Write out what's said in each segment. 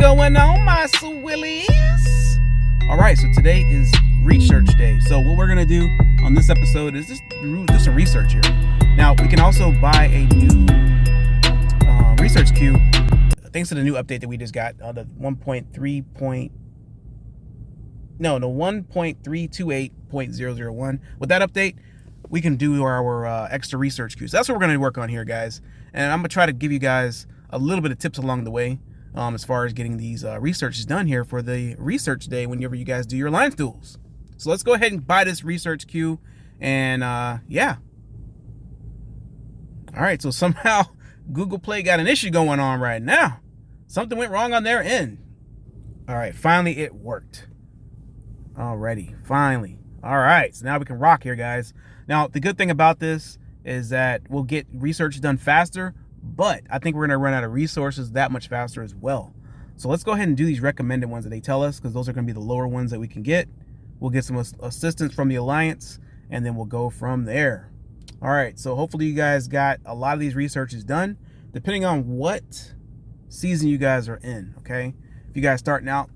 going on, my Swillies? All right, so today is research day. So what we're gonna do on this episode is just do some research here. Now we can also buy a new research queue thanks to the new update that we just got on the 1.328.001. With that update, we can do our extra research queues. That's what we're going to work on here, guys. And I'm going to try to give you guys a little bit of tips along the way as far as getting these researches done here for the research day whenever you guys do your alliance duels. So let's go ahead and buy this research queue. And yeah. All right, so somehow Google Play got an issue going on right now. Something went wrong on their end. All right, finally it worked. Alrighty, finally. All right, so now we can rock here, guys. Now, the good thing about this is that we'll get research done faster, but I think we're going to run out of resources that much faster as well. So let's go ahead and do these recommended ones that they tell us, because those are going to be the lower ones that we can get. We'll get some assistance from the Alliance, and then we'll go from there. All right, so hopefully you guys got a lot of these researches done, depending on what season you guys are in, okay? If you guys starting out,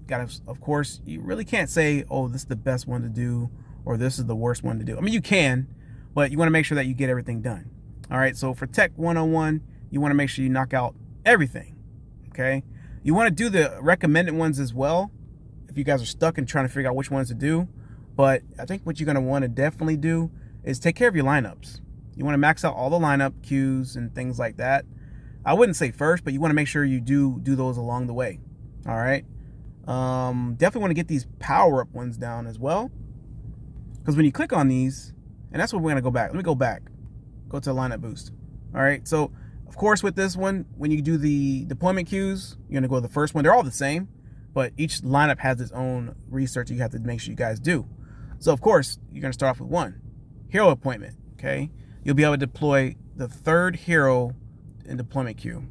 of course, you really can't say, oh, this is the best one to do, or this is the worst one to do. I mean, you can, but you want to make sure that you get everything done. All right, so for Tech 101, you want to make sure you knock out everything, okay? You want to do the recommended ones as well, if you guys are stuck and trying to figure out which ones to do. But I think what you're going to want to definitely do is take care of your lineups. You want to max out all the lineup queues and things like that. I wouldn't say first, but you want to make sure you do those along the way. All right. Definitely want to get these power-up ones down as well. Because when you click on these, and that's what we're going to go back. Let me go back. Go to lineup boost. All right. So, of course, with this one, when you do the deployment queues, you're going to go to the first one. They're all the same, but each lineup has its own research you have to make sure you guys do. So, of course, you're going to start off with one. Hero appointment. Okay. You'll be able to deploy the third hero in deployment queue.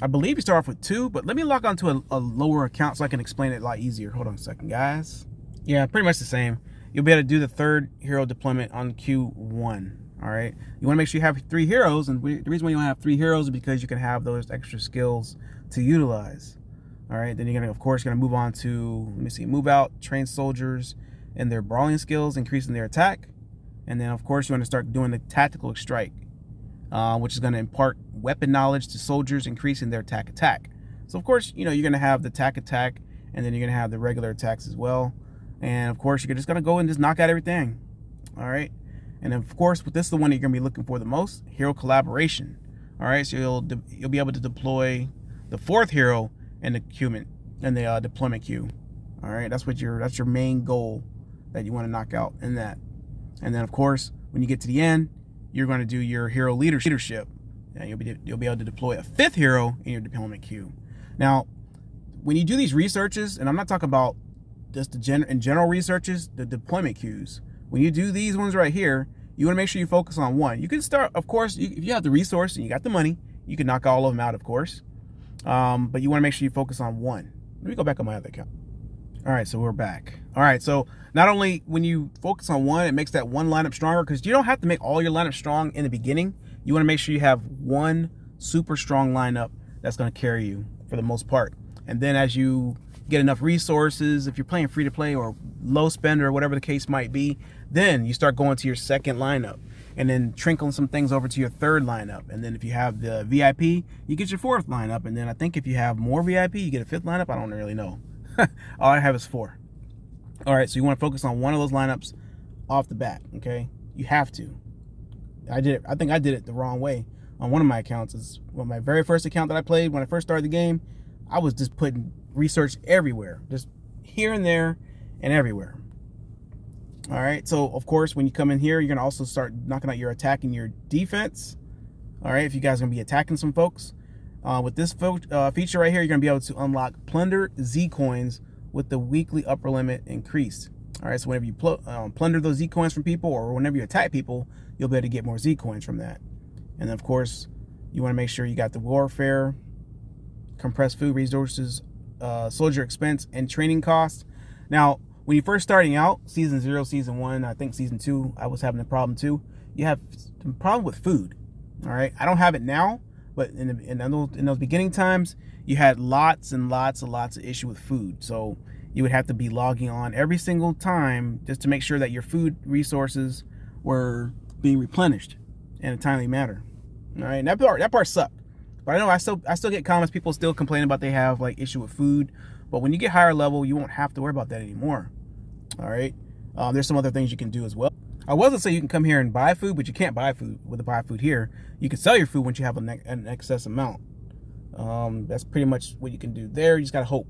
I believe you start off with two, but let me log on to a lower account so I can explain it a lot easier. Hold on a second, guys. Yeah, pretty much the same. You'll be able to do the third hero deployment on Q1. All right. You want to make sure you have 3 heroes, and the reason why you want to have 3 heroes is because you can have those extra skills to utilize. All right. Then you're gonna, of course, move on to, let me see, move out, train soldiers and their brawling skills, increasing their attack, and then of course you want to start doing the tactical strike, which is going to impart weapon knowledge to soldiers, increasing their attack. So of course, you're going to have the attack, and then you're going to have the regular attacks as well. And of course, you're just going to go and just knock out everything. All right. And then of course, this is the one that you're going to be looking for the most, hero collaboration. All right. So you'll be able to deploy the 4th hero in the deployment queue. All right. That's your main goal that you want to knock out in that. And then of course, when you get to the end, you're going to do your hero leadership, and you'll be able to deploy a 5th hero in your deployment queue. Now, when you do these researches, and I'm not talking about just the general researches, the deployment queues. When you do these ones right here, you want to make sure you focus on one. You can start, of course, if you have the resource and you got the money, you can knock all of them out, of course. But you want to make sure you focus on one. Let me go back on my other account. All right, so we're back. All right, so not only when you focus on one, it makes that one lineup stronger, because you don't have to make all your lineups strong in the beginning. You want to make sure you have one super strong lineup that's going to carry you for the most part. And then as you get enough resources, if you're playing free to play or low spend or whatever the case might be, then you start going to your second lineup, and then trickling some things over to your third lineup. And then if you have the VIP, you get your 4th lineup. And then I think if you have more VIP, you get a 5th lineup. I don't really know. All I have is 4. All right, so you want to focus on one of those lineups off the bat, okay? You have to. I think I did it the wrong way on one of my accounts. It's my very first account that I played when I first started the game. I was just putting research everywhere, just here and there and everywhere. All right, so of course, when you come in here, you're going to also start knocking out your attack and your defense. All right, if you guys are going to be attacking some folks. With this feature right here, you're going to be able to unlock plunder Z coins with the weekly upper limit increased. All right, so whenever you plunder those Z coins from people, or whenever you attack people, you'll be able to get more Z coins from that. And then of course, you want to make sure you got the warfare, compressed food resources, soldier expense, and training costs. Now, when you're first starting out, season 0, season 1, I think season 2, I was having a problem too. You have some problem with food. All right, I don't have it now, But in those beginning times, you had lots and lots of issue with food. So you would have to be logging on every single time just to make sure that your food resources were being replenished in a timely manner. All right, and that part sucked. But I know I still get comments, people still complaining about they have like issue with food. But when you get higher level, you won't have to worry about that anymore. All right, there's some other things you can do as well. I wasn't saying you can come here and buy food, but you can't buy food with the buy food here. You can sell your food once you have an excess amount. That's pretty much what you can do there. You just gotta hope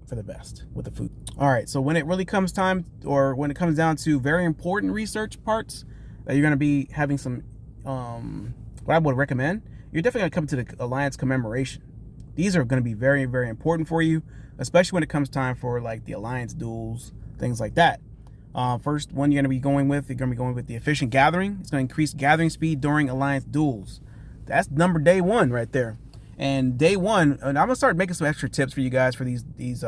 for the best with the food. All right, so when it really comes time, or when it comes down to very important research parts that you're gonna be having some, what I would recommend, you're definitely gonna come to the Alliance commemoration. These are gonna be very, very important for you, especially when it comes time for like the Alliance duels, things like that. First one you're going to be going with the efficient gathering. It's going to increase gathering speed during Alliance duels. That's day one right there. And day one, and I'm going to start making some extra tips for you guys for these it's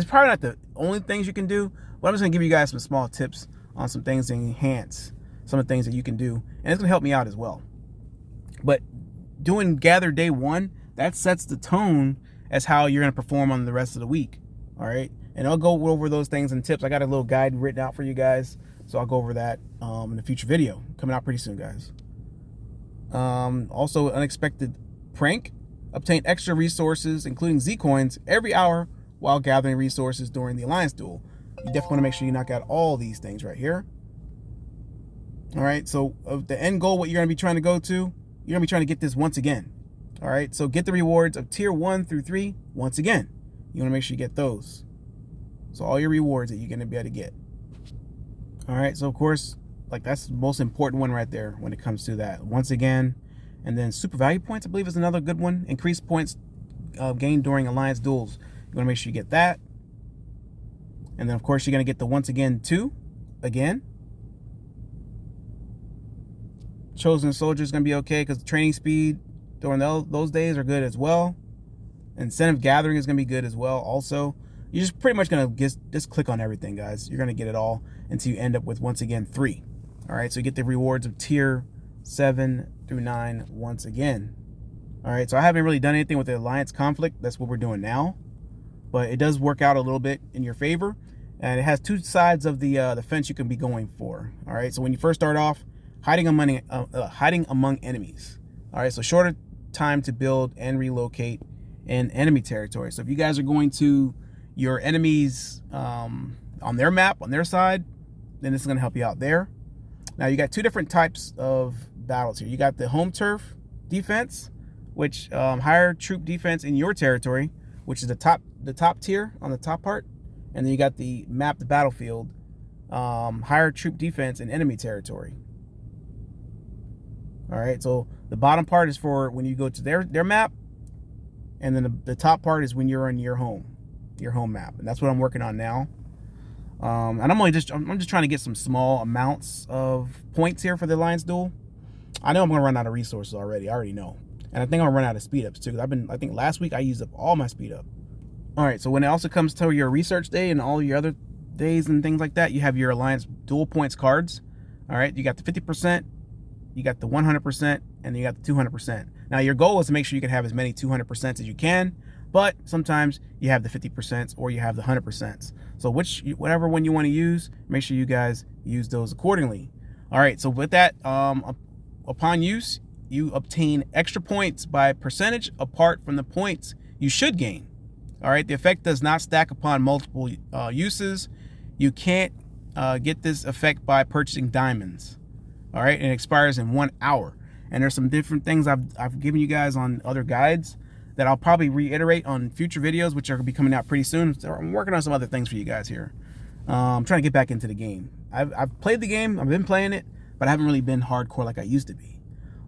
probably not the only things you can do, but I'm just going to give you guys some small tips on some things to enhance some of the things that you can do. And it's going to help me out as well. But doing gather day one, that sets the tone as how you're going to perform on the rest of the week. All right. And I'll go over those things and tips. I got a little guide written out for you guys, so I'll go over that in a future video coming out pretty soon, guys. Also, unexpected prank. Obtain extra resources, including Z coins, every hour while gathering resources during the Alliance duel. You definitely want to make sure you knock out all these things right here. All right, so the end goal, what you're going to be trying to go to, you're going to be trying to get this once again. All right, so get the rewards of tier 1 through 3 once again. You want to make sure you get those. So all your rewards that you're going to be able to get. All right, so of course, like that's the most important one right there when it comes to that. Once again, and then super value points, I believe, is another good one. Increased points gained during Alliance duels. You want to make sure you get that. And then of course you're going to get the once again 2 again. Chosen soldier is going to be okay because the training speed during those days are good as well. Incentive gathering is going to be good as well also. You're just pretty much going to just click on everything, guys. You're going to get it all until you end up with, once again, 3. All right, so you get the rewards of tier 7 through 9 once again. All right, so I haven't really done anything with the Alliance conflict. That's what we're doing now. But it does work out a little bit in your favor. And it has 2 sides of the fence you can be going for. All right, so when you first start off, hiding among enemies. All right, so shorter time to build and relocate in enemy territory. So if you guys are going to your enemies on their map, on their side, then this is going to help you out there. Now you got 2 different types of battles here. You got the home turf defense, which higher troop defense in your territory, which is the top tier on the top part, and then you got the map, the battlefield, higher troop defense in enemy territory. All right, so the bottom part is for when you go to their map, and then the top part is when you're on your home map, and that's what I'm working on now. And I'm just trying to get some small amounts of points here for the Alliance duel. I know I'm gonna run out of resources already. I already know, and I think I'm gonna run out of speed ups too. I think last week I used up all my speed up. All right, so when it also comes to your research day and all your other days and things like that, you have your Alliance duel points cards. All right, you got the 50%, you got the 100%, and then you got the 200%. Now your goal is to make sure you can have as many 200% as you can. But sometimes you have the 50% or you have the 100%. So whatever one you want to use, make sure you guys use those accordingly. All right, so with that, upon use, you obtain extra points by percentage apart from the points you should gain. All right, the effect does not stack upon multiple uses. You can't get this effect by purchasing diamonds. All right, and it expires in 1 hour. And there's some different things I've given you guys on other guides that I'll probably reiterate on future videos, which are going to be coming out pretty soon. So I'm working on some other things for you guys here. I'm trying to get back into the game. I've played the game. I've been playing it, but I haven't really been hardcore like I used to be.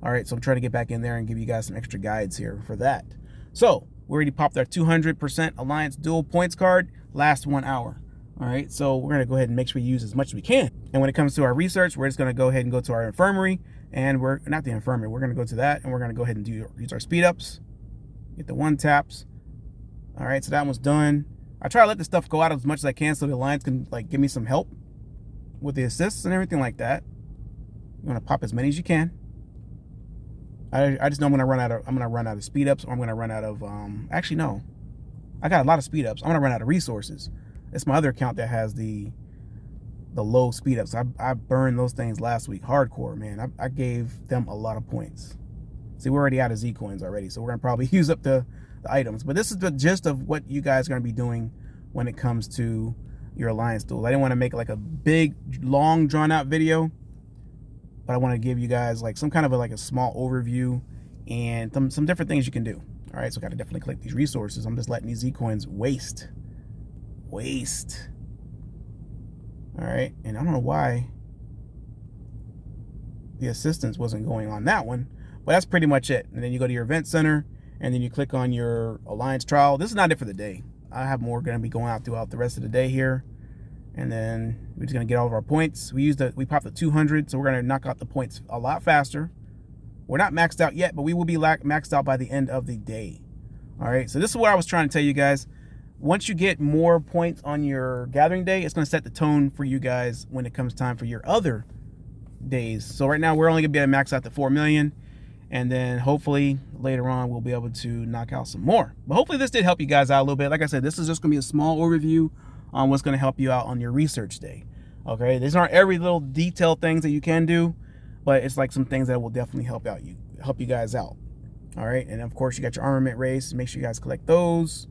All right, so I'm trying to get back in there and give you guys some extra guides here for that. So we already popped our 200% Alliance duel points card, last 1 hour. All right, so we're going to go ahead and make sure we use as much as we can. And when it comes to our research, we're just going to go ahead and go to our infirmary. And we're not the infirmary. We're going to go to that, and we're going to go ahead and use our speed ups. Get the 1 taps. All right, so that one's done. I try to let the stuff go out as much as I can so the Alliance can like give me some help with the assists and everything like that. You want to pop as many as you can. I just know I'm gonna run out of speed ups, or I'm gonna run out of actually no. I got a lot of speed ups. I'm gonna run out of resources. It's my other account that has the low speed ups. I burned those things last week. Hardcore, man. I gave them a lot of points. See, we're already out of Z coins already, so we're gonna probably use up the items. But this is the gist of what you guys are gonna be doing when it comes to your alliance tools. I didn't want to make like a big, long, drawn out video, but I want to give you guys like some kind of like a small overview and some different things you can do. All right, so I got to definitely collect these resources. I'm just letting these Z coins waste. All right, and I don't know why the assistance wasn't going on that one, but that's pretty much it. And then you go to your event center, and then you click on your alliance trial. This is not it for the day. I have more going to be going out throughout the rest of the day here, and then we're just going to get all of our points. We popped the 200, so we're going to knock out the points a lot faster. We're not maxed out yet, but we will be maxed out by the end of the day. All right, so this is what I was trying to tell you guys. Once you get more points on your gathering day, it's going to set the tone for you guys when it comes time for your other days. So right now we're only going to be able to max out the 4 million. And then hopefully later on we'll be able to knock out some more. But hopefully this did help you guys out a little bit. Like I said, this is just going to be a small overview on what's going to help you out on your research day. Okay, these aren't every little detailed things that you can do, but it's like some things that will definitely help you guys out. All right, and of course you got your armament race. Make sure you guys collect those.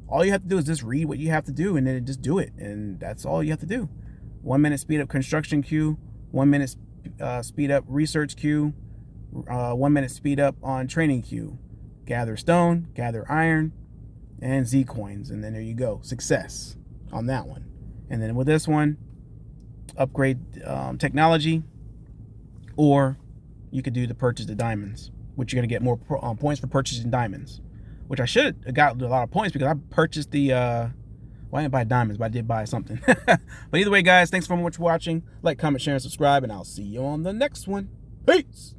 All you have to do is just read what you have to do and then just do it, and that's all you have to do. 1 minute speed up construction queue, 1 minute speed up research queue, 1 minute speed up on training queue, gather stone, gather iron, and Z coins, and then there you go, success on that one. And then with this one, upgrade technology, or you could do the purchase the diamonds, which you're gonna get more points for purchasing diamonds, which I should have got a lot of points because I purchased the well, I didn't buy diamonds, but I did buy something. But either way, guys, thanks so much for watching. Like, comment, share, and subscribe, and I'll see you on the next one. Peace.